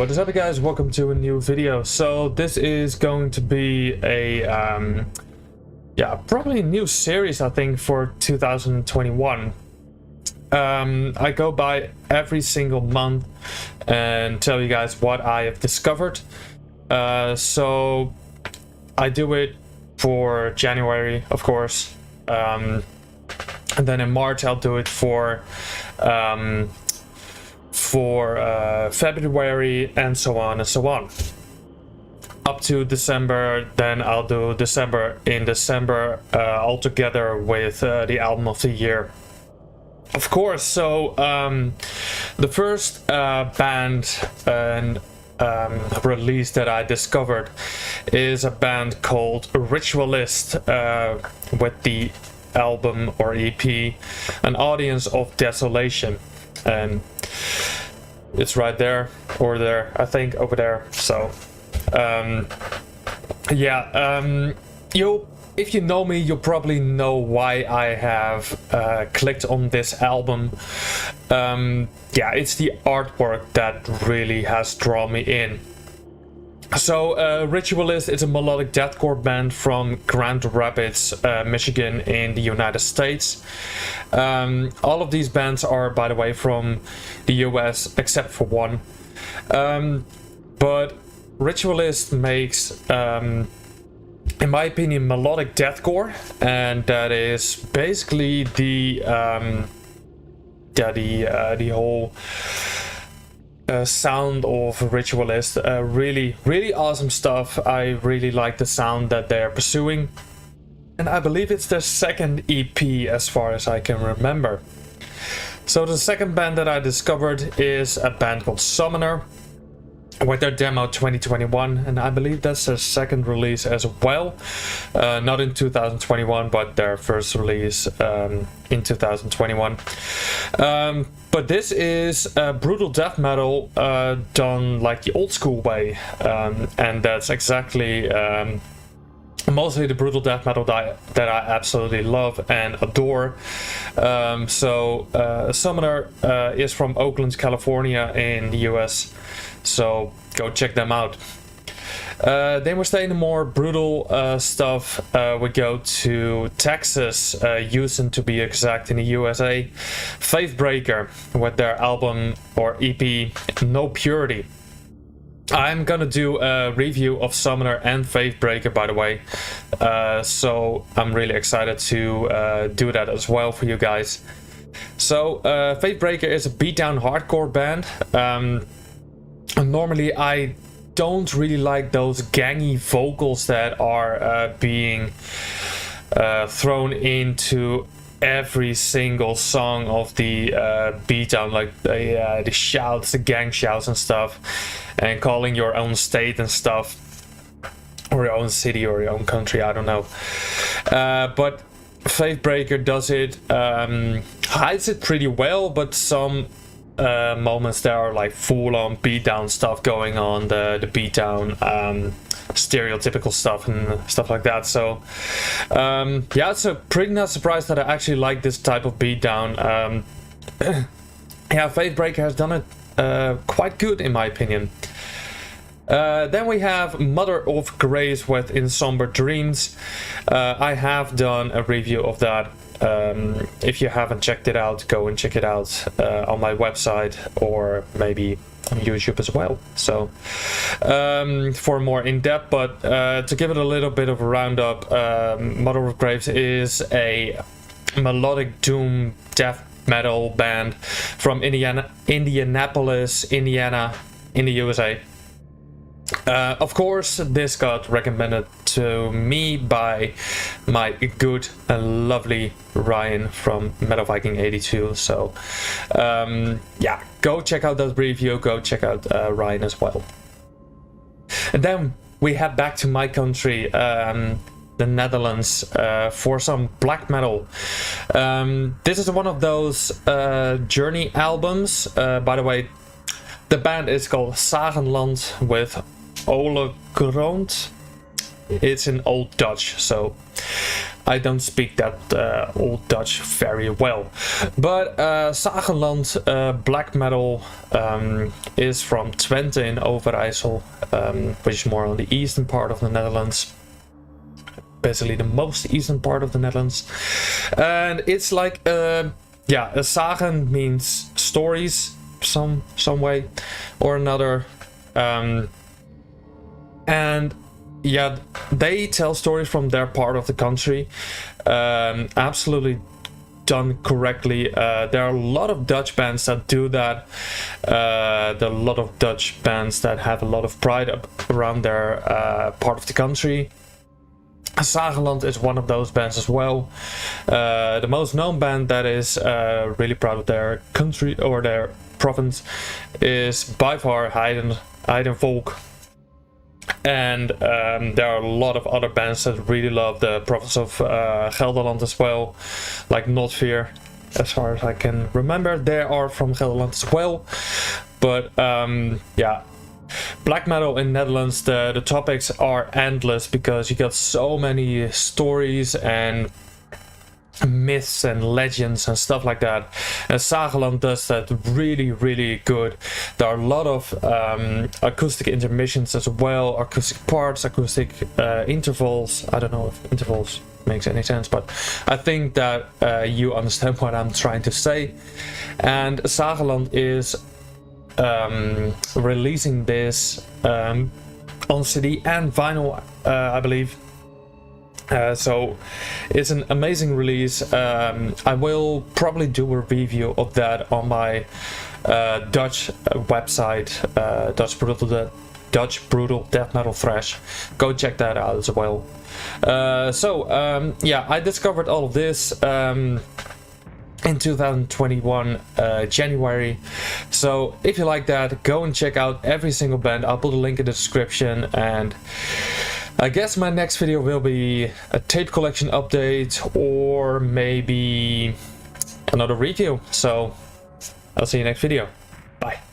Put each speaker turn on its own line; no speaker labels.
What is up, guys? Welcome to a new video. So this is going to be a probably a new series, I think, for 2021. I go by every single month and tell you guys what I have discovered. So I do it for January, of course, and then in March I'll do it for February, and so on and so on up to December. Then I'll do December all together with the album of the year, of course. So the first band and release that I discovered is a band called Ritualist, with the album or EP An Audience of Desolation, and it's right there, or there, I think, over there. So if you know me, you'll probably know why I have clicked on this album. It's the artwork that really has drawn me in. So Ritualist is a melodic deathcore band from Grand Rapids, Michigan in the United States. All of these bands are, by the way, from the US except for one. But Ritualist makes, in my opinion, melodic deathcore, and that is basically the whole sound of Ritualist. Really awesome stuff. I really like the sound that they're pursuing, and I believe it's their second EP as far as I can remember. So the second band that I discovered is a band called Summoner with their demo 2021, and I believe that's their second release as well. Not in 2021, but their first release in 2021. But this is brutal death metal done like the old school way, and that's exactly mostly the brutal death metal that I absolutely love and adore. Summoner is from Oakland, California in the US, so go check them out. Then we stay in the more brutal stuff. We go to Texas, Houston to be exact, in the USA. Faithbreaker with their album or EP No Purity. I'm gonna do a review of Summoner and Faithbreaker, by the way, so I'm really excited to do that as well for you guys. So Faithbreaker is a beatdown hardcore band. Normally I don't really like those gangy vocals that are being thrown into every single song of the beatdown, like the shouts, the gang shouts and stuff, and calling your own state and stuff, or your own city or your own country, I don't know. But Faithbreaker does it, hides it pretty well, but some moments there are like full-on beatdown stuff going on, the beatdown stereotypical stuff and stuff like that. So it's a pretty not surprised that I actually like this type of beatdown. Faithbreaker has done it quite good in my opinion. Then we have Mother of Grace with In Somber Dreams. I have done a review of that. If you haven't checked it out, go and check it out on my website, or maybe on YouTube as well. So for more in-depth, but to give it a little bit of a roundup, Mother of Graves is a melodic doom death metal band from Indianapolis, Indiana in the USA. Of course, this got recommended to me by my good and lovely Ryan from Metal Viking 82. So go check out that review, go check out Ryan as well. And then we head back to my country, the Netherlands, for some black metal. This is one of those Journey albums. By the way, the band is called Sagenland with Ole Grond. It's in Old Dutch, so I don't speak that Old Dutch very well. But Sagenland black metal is from Twente in Overijssel, which is more on the eastern part of the Netherlands. Basically the most eastern part of the Netherlands. And it's like, yeah, a sagen means stories, some way or another. And yeah, they tell stories from their part of the country. Absolutely done correctly. There are a lot of Dutch bands that do that. There are a lot of Dutch bands that have a lot of pride around their part of the country. Sagenland is one of those bands as well. The most known band that is really proud of their country or their province is by far Heiden Volk. And there are a lot of other bands that really love the province of Gelderland as well, like Notveer, as far as I can remember. They are from Gelderland as well. But yeah, black metal in Netherlands, the topics are endless because you got so many stories and myths and legends and stuff like that, and Sagenland does that really good. There are a lot of acoustic intermissions as well, acoustic parts, acoustic intervals. I don't know if intervals makes any sense, but I think that you understand what I'm trying to say. And Sagenland is releasing this on CD and vinyl, I believe. So it's an amazing release. I will probably do a review of that on my Dutch website, Dutch Brutal Death Metal Thrash. Go check that out as well. Yeah, I discovered all of this in 2021 January. So if you like that, go and check out every single band. I'll put a link in the description, and I guess my next video will be a tape collection update or maybe another review. So I'll see you next video. Bye.